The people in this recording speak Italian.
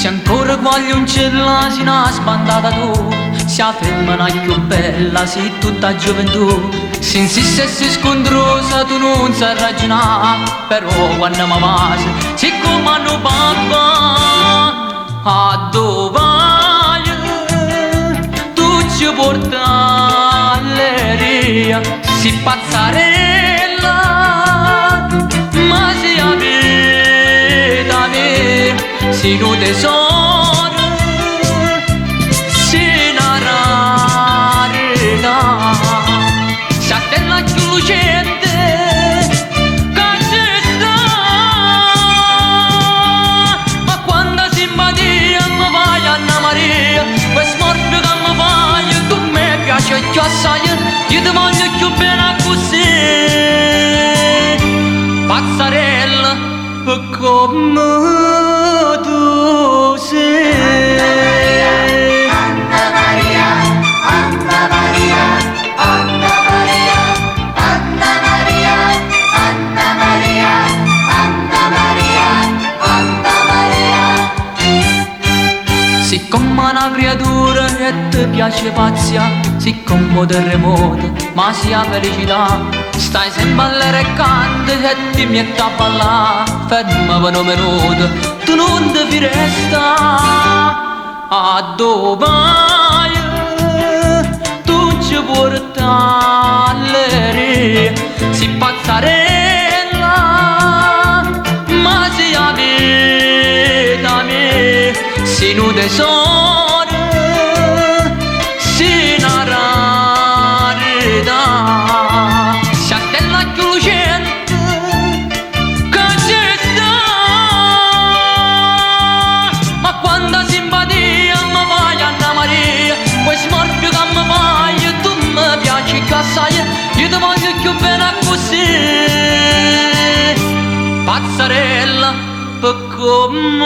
Se ancora voglio un cella si una spandata tu, si la femmina più bella si tutta gioventù. Se insiste e si scontrosa tu non sai ragionare, però quando mi passa, siccome hanno papà, a dove vai? Tu ci porta all'eria, si pazzarella, ma si avvita me, si non tesoro, si narrarita, si attella più lucente, che ci sta, ma quando si imbadia mi vai Anna Maria, quel smorfio che mi fai, tu mi piace più assai, io ti voglio più bene così, pazzarella, come tu sei. Anna Maria, Anna Maria, Anna Maria, Anna Maria, Anna Maria, Anna Maria, Anna Maria. Siccome una creatura e ti piace pazzia, siccome terremoto, ma sia felicità, stai sempre all'aria e canti e ti metti a ballare, ferma per un minuto, tu non devi restare. A dove vai? Tu ci porti all'aria, si pazzarella, ma si avvita me, si non tesoro, si narrarita, si attella più lucente, che ci sta, ma quando si imbadia mi vai Anna Maria, quel smorfio che mi fai, tu mi piaci che assai, io ti voglio più bene così, pazzarella, per come